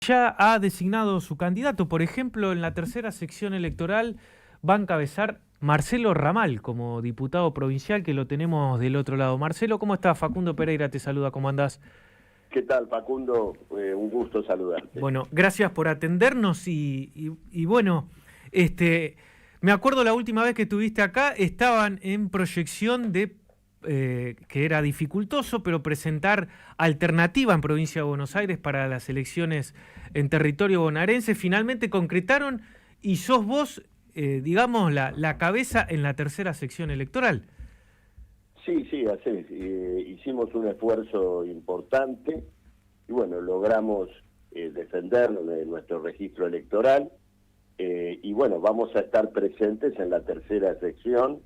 ya ha designado su candidato. Por ejemplo, en la tercera sección electoral va a encabezar Marcelo Ramal como diputado provincial, que lo tenemos del otro lado. Marcelo, ¿cómo estás? Facundo Pereira te saluda, ¿cómo andás? ¿Qué tal, Facundo? Un gusto saludarte. Bueno, gracias por atendernos y bueno, este, me acuerdo la última vez que estuviste acá, estaban en proyección de que era dificultoso, pero presentar alternativa en Provincia de Buenos Aires para las elecciones en territorio bonaerense. Finalmente concretaron y sos vos, digamos, la cabeza en la tercera sección electoral. Sí, así es. Hicimos un esfuerzo importante y bueno, logramos defendernos de nuestro registro electoral y bueno, vamos a estar presentes en la tercera sección,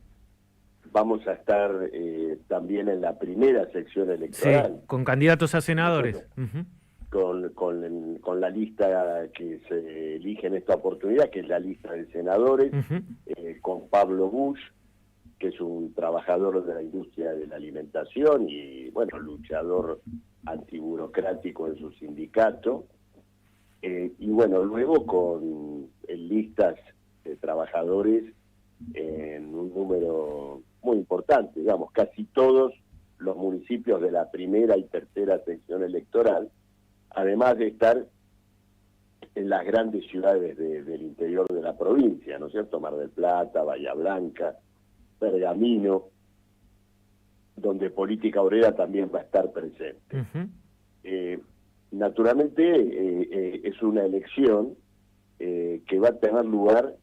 vamos a estar también en la primera sección Sí, electoral. con candidatos a Nosotros, senadores. Ujú. con la lista que se elige en esta oportunidad, que es la lista de senadores, Ujú. con Pablo Busch, que es un trabajador de la industria de la alimentación y, bueno, luchador antiburocrático en su sindicato. Y, bueno, luego con listas de trabajadores en un número muy importante, digamos, casi todos los municipios de la primera y tercera sección electoral, además de estar en las grandes ciudades del interior de la provincia, ¿no es cierto? Mar del Plata, Bahía Blanca, Pergamino, donde Política Obrera también va a estar presente. Ujú. Naturalmente es una elección que va a tener lugar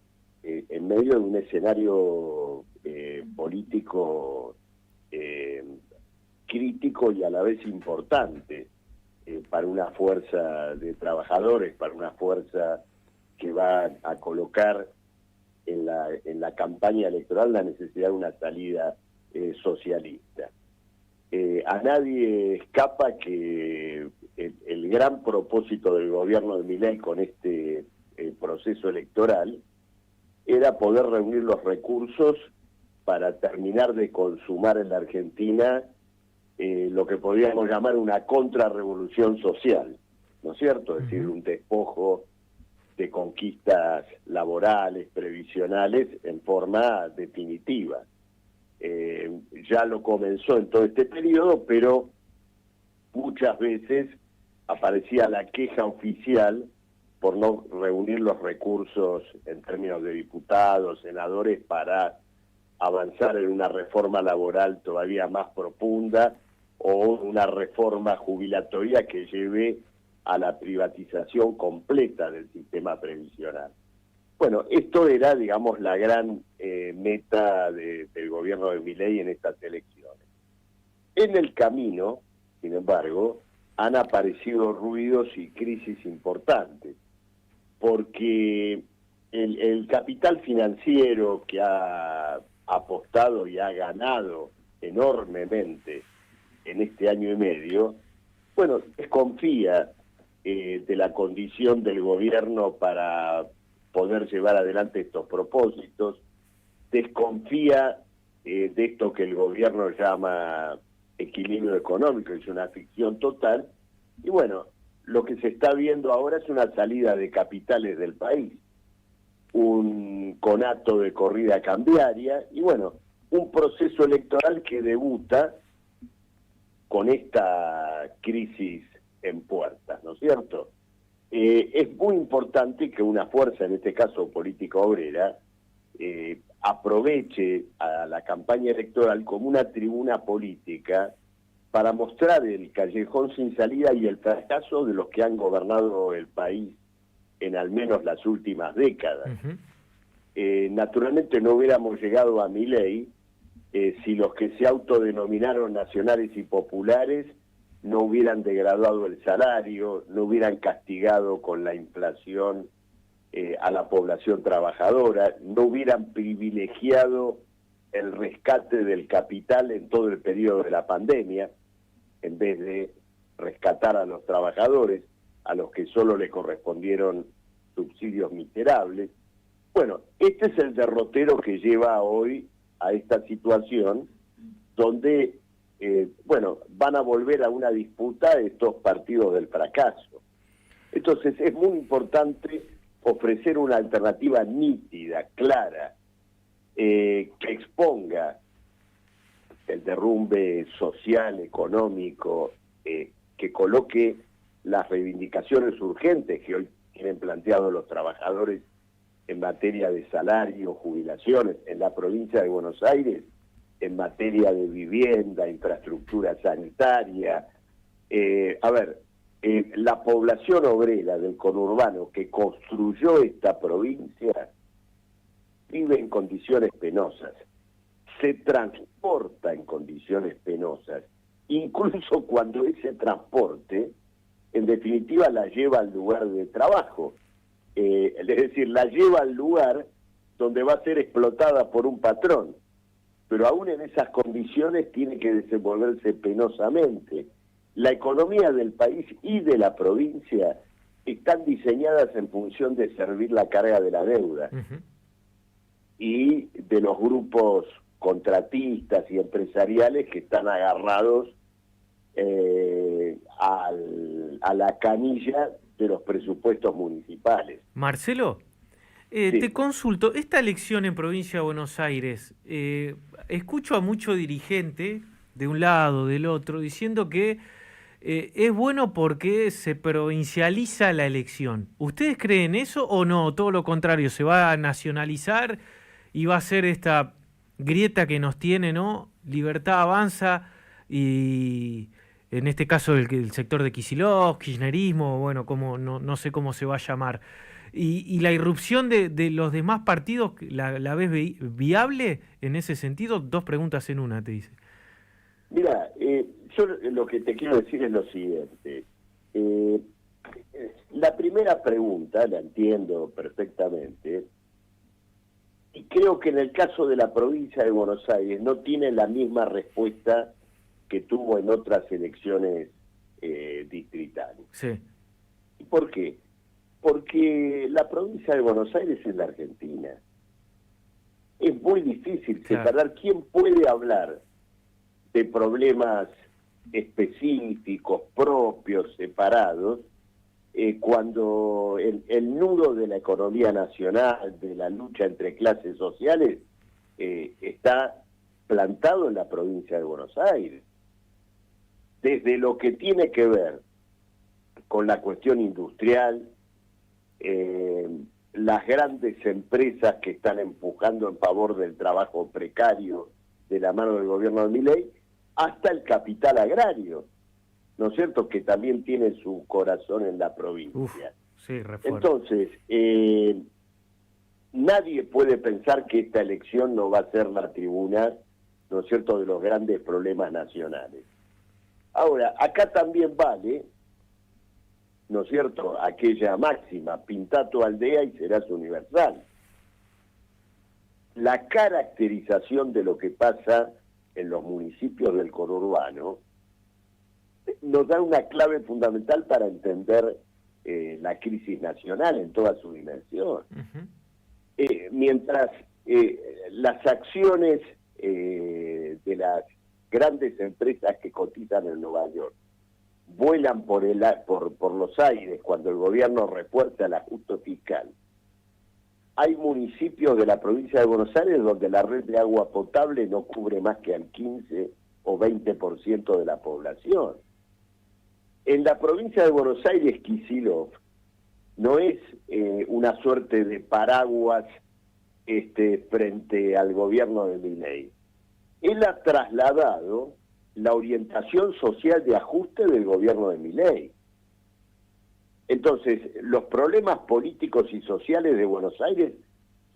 en medio de un escenario político crítico y a la vez importante para una fuerza de trabajadores, para una fuerza que va a colocar en la campaña electoral la necesidad de una salida socialista. A nadie escapa que el gran propósito del gobierno de Milei con este proceso electoral era poder reunir los recursos para terminar de consumar en la Argentina lo que podríamos llamar una contrarrevolución social, ¿no es cierto? Es decir, Ujú. un despojo de conquistas laborales, previsionales, en forma definitiva. Ya lo comenzó en todo este periodo, pero muchas veces aparecía la queja oficial por no reunir los recursos en términos de diputados, senadores, para avanzar en una reforma laboral todavía más profunda o una reforma jubilatoria que lleve a la privatización completa del sistema previsional. Bueno, esto era, digamos, la gran meta del gobierno de Milei en estas elecciones. En el camino, sin embargo, han aparecido ruidos y crisis importantes, porque el capital financiero que ha apostado y ha ganado enormemente en este año y medio, bueno, desconfía de la condición del gobierno para poder llevar adelante estos propósitos, desconfía de esto que el gobierno llama equilibrio económico, es una ficción total, y bueno, lo que se está viendo ahora es una salida de capitales del país, un conato de corrida cambiaria, y bueno, un proceso electoral que debuta con esta crisis en puertas, ¿no es cierto? Es muy importante que una fuerza, en este caso Política Obrera, aproveche a la campaña electoral como una tribuna política para mostrar el callejón sin salida y el fracaso de los que han gobernado el país en al menos las últimas décadas. Ujú. Naturalmente no hubiéramos llegado a Milei si los que se autodenominaron nacionales y populares no hubieran degradado el salario, no hubieran castigado con la inflación a la población trabajadora, no hubieran privilegiado el rescate del capital en todo el periodo de la pandemia, en vez de rescatar a los trabajadores, a los que solo le correspondieron subsidios miserables. Bueno, este es el derrotero que lleva hoy a esta situación donde, bueno, van a volver a una disputa estos partidos del fracaso. Entonces es muy importante ofrecer una alternativa nítida, clara, que exponga el derrumbe social, económico, que coloque las reivindicaciones urgentes que hoy tienen planteado los trabajadores en materia de salario, jubilaciones en la provincia de Buenos Aires, en materia de vivienda, infraestructura sanitaria. La población obrera del conurbano que construyó esta provincia vive en condiciones penosas, se transporta en condiciones penosas, incluso cuando ese transporte, en definitiva, la lleva al lugar de trabajo. Es decir, la lleva al lugar donde va a ser explotada por un patrón, pero aún en esas condiciones tiene que desenvolverse penosamente. La economía del país y de la provincia están diseñadas en función de servir la carga de la deuda y de los grupos contratistas y empresariales que están agarrados a la canilla de los presupuestos municipales. Marcelo, Sí. te consulto, esta elección en Provincia de Buenos Aires, escucho a mucho dirigente de un lado, del otro, diciendo que es bueno porque se provincializa la elección. ¿Ustedes creen eso o no? Todo lo contrario, se va a nacionalizar y va a ser esta grieta que nos tiene, ¿no? Libertad Avanza y en este caso el sector de Kicillof, kirchnerismo, bueno, no sé cómo se va a llamar. Y la irrupción de los demás partidos, ¿la ves viable en ese sentido? Dos preguntas en una, te dice. Mira, yo lo que te quiero decir es lo siguiente. La primera pregunta la entiendo perfectamente y creo que en el caso de la provincia de Buenos Aires no tiene la misma respuesta que tuvo en otras elecciones distritales. Sí. ¿Y por qué? Porque la provincia de Buenos Aires es la Argentina. Es muy difícil separar quién puede hablar de problemas específicos, propios, separados, cuando el nudo de la economía nacional, de la lucha entre clases sociales, está plantado en la provincia de Buenos Aires. Desde lo que tiene que ver con la cuestión industrial, las grandes empresas que están empujando en favor del trabajo precario de la mano del gobierno de Milei, hasta el capital agrario, ¿no es cierto?, que también tiene su corazón en la provincia. Sí, refuerzo. Entonces, nadie puede pensar que esta elección no va a ser la tribuna, ¿no es cierto?, de los grandes problemas nacionales. Ahora, acá también vale, ¿no es cierto?, aquella máxima, pintá tu aldea y serás universal. La caracterización de lo que pasa en los municipios del conurbano nos da una clave fundamental para entender la crisis nacional en toda su dimensión. Mientras las acciones de las grandes empresas que cotizan en Nueva York vuelan por los aires cuando el gobierno refuerza el ajuste fiscal, hay municipios de la provincia de Buenos Aires donde la red de agua potable no cubre más que al 15 o 20% de la población. En la provincia de Buenos Aires, Kicillof no es una suerte de paraguas frente al gobierno de Milei. Él ha trasladado la orientación social de ajuste del gobierno de Milei. Entonces, los problemas políticos y sociales de Buenos Aires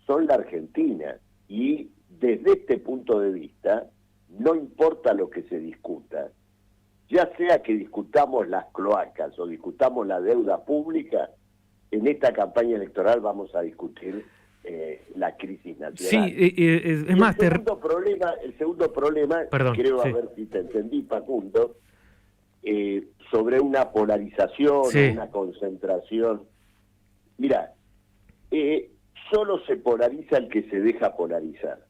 son la Argentina y desde este punto de vista no importa lo que se discuta, ya sea que discutamos las cloacas o discutamos la deuda pública, en esta campaña electoral vamos a discutir la crisis nacional. Sí, es más... El segundo problema, Perdón, creo, sí. a ver si te entendí, Facundo, sobre una polarización, Sí. o una concentración. Mira, solo se polariza el que se deja polarizar.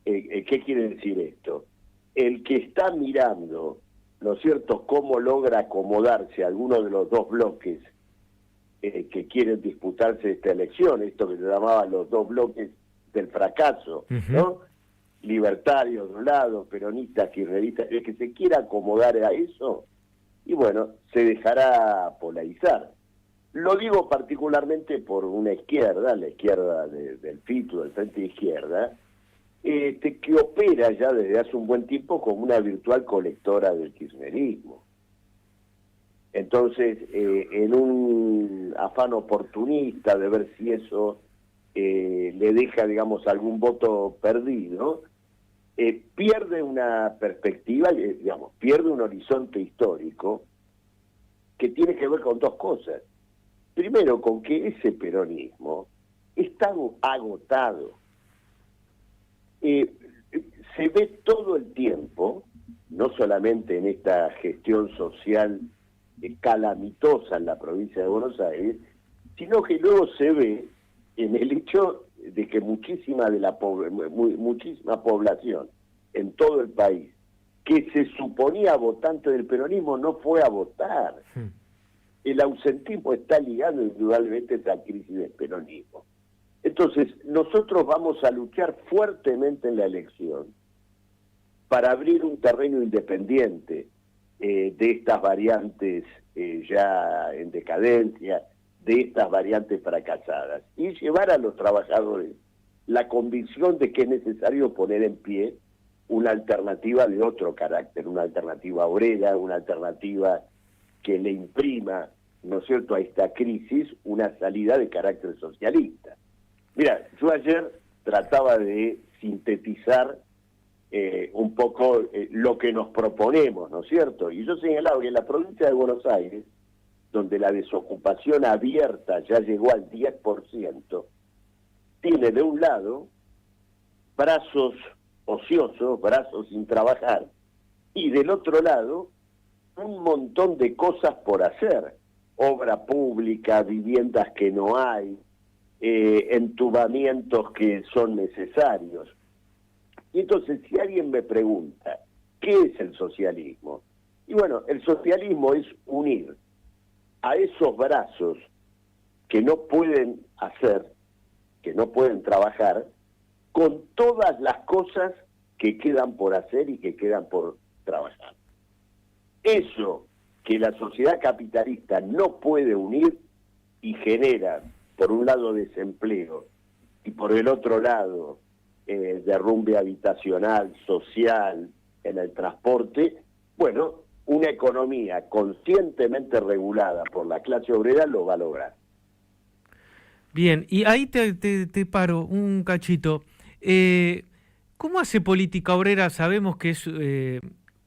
¿Qué quiere decir esto? El que está mirando ¿no es cierto?, cómo logra acomodarse alguno de los dos bloques que quieren disputarse esta elección, esto que se llamaban los dos bloques del fracaso, ¿no? Libertarios de un lado, peronistas, kirchneristas, el que se quiera acomodar a eso, y bueno, se dejará polarizar. Lo digo particularmente por una izquierda, la izquierda del FITU, del Frente de Izquierda, que opera ya desde hace un buen tiempo como una virtual colectora del kirchnerismo. Entonces, en un afán oportunista de ver si eso le deja, digamos, algún voto perdido, pierde una perspectiva, digamos, pierde un horizonte histórico que tiene que ver con dos cosas. Primero, con que ese peronismo está agotado. Se ve todo el tiempo, no solamente en esta gestión social calamitosa en la provincia de Buenos Aires, sino que luego se ve en el hecho de que muchísima población en todo el país que se suponía votante del peronismo no fue a votar. El ausentismo está ligado indudablemente a esa crisis del peronismo. Entonces, nosotros vamos a luchar fuertemente en la elección para abrir un terreno independiente de estas variantes ya en decadencia, de estas variantes fracasadas, y llevar a los trabajadores la convicción de que es necesario poner en pie una alternativa de otro carácter, una alternativa obrera, una alternativa que le imprima, ¿no es cierto?, a esta crisis una salida de carácter socialista. Mira, yo ayer trataba de sintetizar un poco lo que nos proponemos, ¿no es cierto? Y yo señalaba que en la provincia de Buenos Aires, donde la desocupación abierta ya llegó al 10%, tiene de un lado brazos ociosos, brazos sin trabajar, y del otro lado un montón de cosas por hacer, obra pública, viviendas que no hay, entubamientos que son necesarios. Y entonces, si alguien me pregunta, ¿qué es el socialismo? Y bueno, el socialismo es unir a esos brazos que no pueden hacer, que no pueden trabajar, con todas las cosas que quedan por hacer y que quedan por trabajar. Eso que la sociedad capitalista no puede unir y genera, por un lado, desempleo y por el otro lado, derrumbe habitacional, social, en el transporte, bueno, una economía conscientemente regulada por la clase obrera lo va a lograr. Bien, y ahí te paro un cachito. ¿Cómo hace Política Obrera? Sabemos que es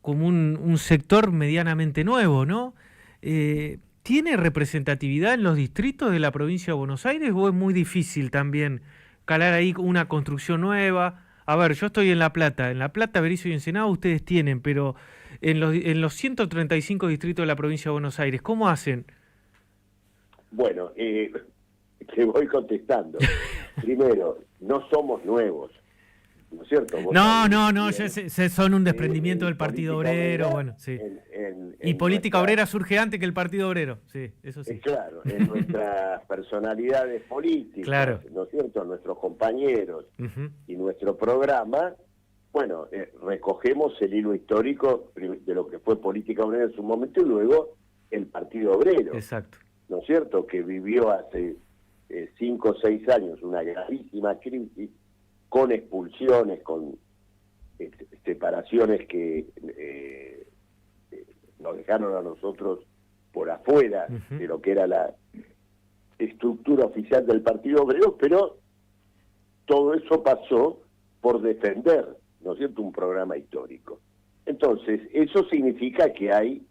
como un sector medianamente nuevo, ¿no? ¿Tiene representatividad en los distritos de la provincia de Buenos Aires o es muy difícil también calar ahí una construcción nueva? A ver, yo estoy en La Plata, Berisso y Ensenada ustedes tienen, pero en los 135 distritos de la provincia de Buenos Aires, ¿cómo hacen? Bueno, te voy contestando. Primero, no somos nuevos, ¿no es cierto? No, son un desprendimiento del Partido Obrero, bueno, sí. Y Política Obrera surge antes que el Partido Obrero, sí, eso sí. Claro, en nuestras personalidades políticas, claro, ¿no es cierto?, nuestros compañeros y nuestro programa, bueno, recogemos el hilo histórico de lo que fue Política Obrera en su momento y luego el Partido Obrero. Exacto. ¿No es cierto?, que vivió hace 5 o 6 años una gravísima crisis, con expulsiones, con separaciones que nos dejaron a nosotros por afuera de lo que era la estructura oficial del Partido Obrero, pero todo eso pasó por defender, ¿no es cierto?, un programa histórico. Entonces, eso significa que hay,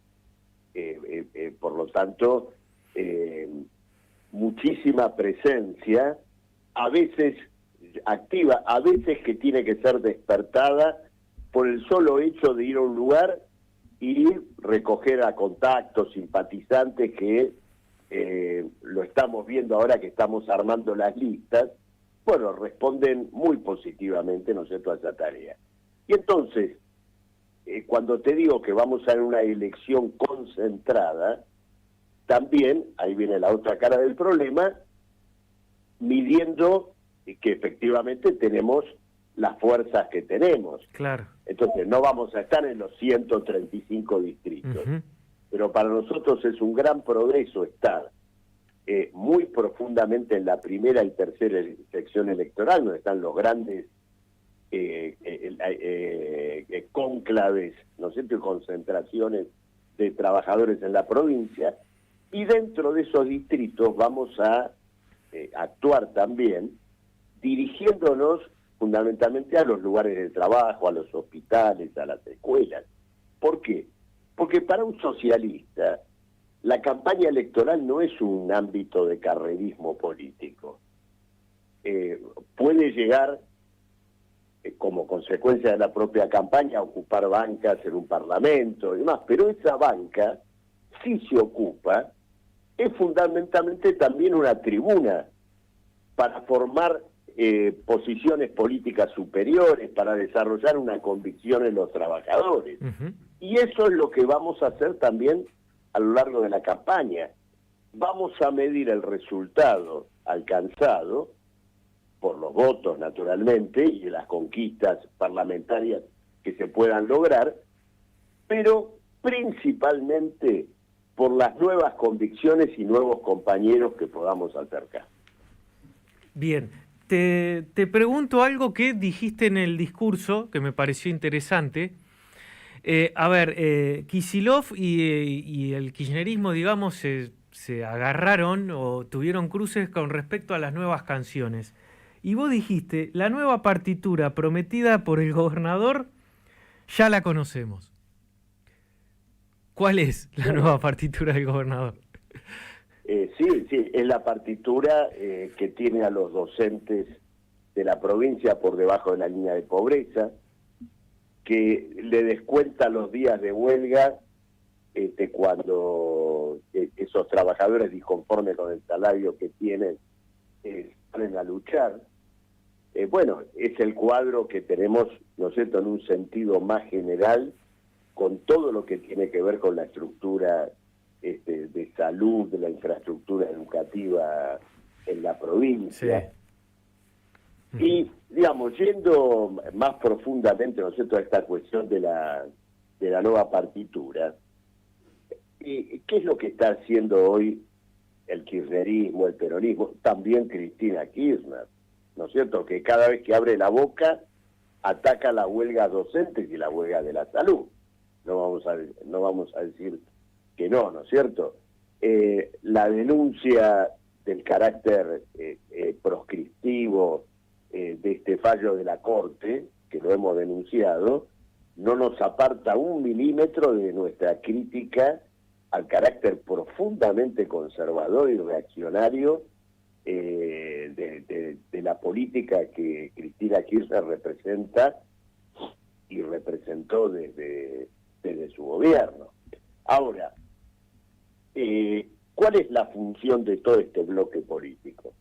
por lo tanto, muchísima presencia, a veces activa, a veces que tiene que ser despertada por el solo hecho de ir a un lugar y recoger a contactos, simpatizantes que lo estamos viendo ahora que estamos armando las listas, bueno, responden muy positivamente, ¿no es cierto?, a esa tarea. Y entonces, cuando te digo que vamos a una elección concentrada, también, ahí viene la otra cara del problema, midiendo que efectivamente tenemos las fuerzas que tenemos. Claro. Entonces, no vamos a estar en los 135 distritos. Pero para nosotros es un gran progreso estar muy profundamente en la primera y tercera sección electoral, donde están los grandes cónclaves, ¿no es cierto?, y concentraciones de trabajadores en la provincia, y dentro de esos distritos vamos a actuar también dirigiéndonos fundamentalmente a los lugares de trabajo, a los hospitales, a las escuelas. ¿Por qué? Porque para un socialista la campaña electoral no es un ámbito de carrerismo político. Puede llegar, como consecuencia de la propia campaña, a ocupar bancas en un parlamento y demás, pero esa banca, si se ocupa, es fundamentalmente también una tribuna para formar posiciones políticas superiores, para desarrollar una convicción en los trabajadores. Y eso es lo que vamos a hacer también a lo largo de la campaña. Vamos a medir el resultado alcanzado por los votos, naturalmente, y las conquistas parlamentarias que se puedan lograr, pero principalmente por las nuevas convicciones y nuevos compañeros que podamos acercar. Bien, te pregunto algo que dijiste en el discurso, que me pareció interesante. Kicillof y el kirchnerismo, digamos, se agarraron o tuvieron cruces con respecto a las nuevas canciones. Y vos dijiste, la nueva partitura prometida por el gobernador ya la conocemos. ¿Cuál es la nueva partitura del gobernador? Sí, es la partitura que tiene a los docentes de la provincia por debajo de la línea de pobreza, que le descuenta los días de huelga cuando esos trabajadores disconformes con el salario que tienen salen a luchar. Bueno, es el cuadro que tenemos, ¿no es cierto?, en un sentido más general, con todo lo que tiene que ver con la estructura de salud, de la infraestructura educativa en la provincia. Sí. Y, digamos, yendo más profundamente, ¿no es cierto?, a esta cuestión de la nueva partitura, ¿qué es lo que está haciendo hoy el kirchnerismo, el peronismo? También Cristina Kirchner, ¿no es cierto?, que cada vez que abre la boca ataca la huelga docente y la huelga de la salud. No vamos a decir que no, ¿no es cierto? La denuncia del carácter proscriptivo de este fallo de la Corte, que lo hemos denunciado, no nos aparta un milímetro de nuestra crítica al carácter profundamente conservador y reaccionario de la política que Cristina Kirchner representa y representó desde su gobierno. Ahora, ¿cuál es la función de todo este bloque político?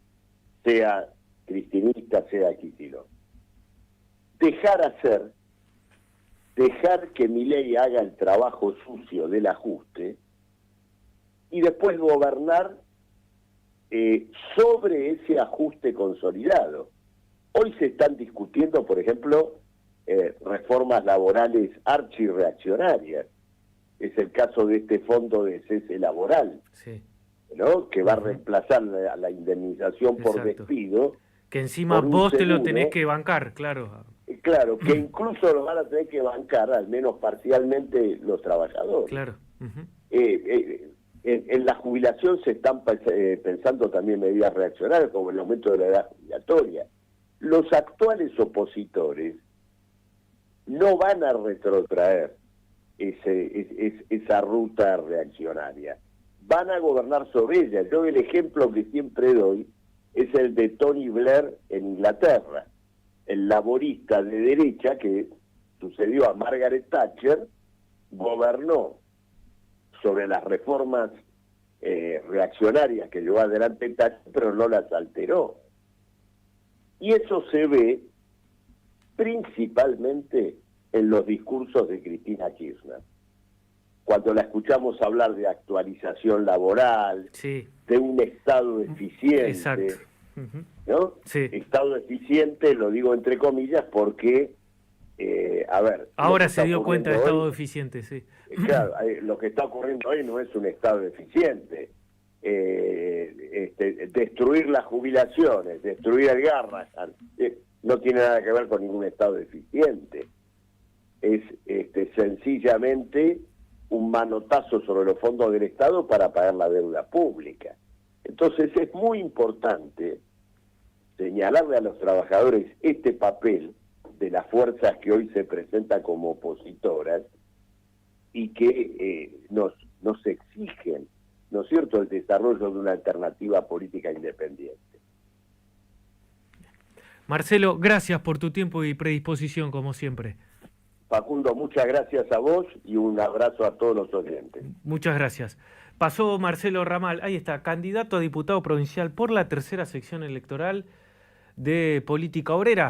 Sea cristinista, sea Kicillof. Dejar que Milei haga el trabajo sucio del ajuste y después gobernar sobre ese ajuste consolidado. Hoy se están discutiendo, por ejemplo, reformas laborales archirreaccionarias. Es el caso de este fondo de cese laboral, sí, ¿no?, que va a reemplazar la indemnización por despido. Que encima vos te lo tenés que bancar, claro. Claro, que incluso lo van a tener que bancar, al menos parcialmente, los trabajadores. Claro. En la jubilación se están pensando también medidas reaccionarias, como el aumento de la edad jubilatoria. Los actuales opositores no van a retrotraer esa ruta reaccionaria. Van a gobernar sobre ella. Yo el ejemplo que siempre doy es el de Tony Blair en Inglaterra, el laborista de derecha que sucedió a Margaret Thatcher, gobernó sobre las reformas reaccionarias que llevó adelante Thatcher, pero no las alteró. Y eso se ve principalmente en los discursos de Cristina Kirchner. Cuando la escuchamos hablar de actualización laboral, Sí, de un Estado eficiente, exacto. Ujú. ¿no? Sí. Estado eficiente, lo digo entre comillas, porque, a ver... lo Ahora que se está dio cuenta de ocurriendo Estado hoy, eficiente, sí. claro, lo que está ocurriendo hoy no es un Estado eficiente. Destruir las jubilaciones, destruir el Garrahan, no tiene nada que ver con ningún Estado eficiente. Es sencillamente un manotazo sobre los fondos del Estado para pagar la deuda pública. Entonces es muy importante señalarle a los trabajadores este papel de las fuerzas que hoy se presentan como opositoras y que nos exigen, ¿no es cierto?, el desarrollo de una alternativa política independiente. Marcelo, gracias por tu tiempo y predisposición, como siempre. Facundo, muchas gracias a vos y un abrazo a todos los oyentes. Muchas gracias. Pasó Marcelo Ramal, ahí está, candidato a diputado provincial por la tercera sección electoral de Política Obrera.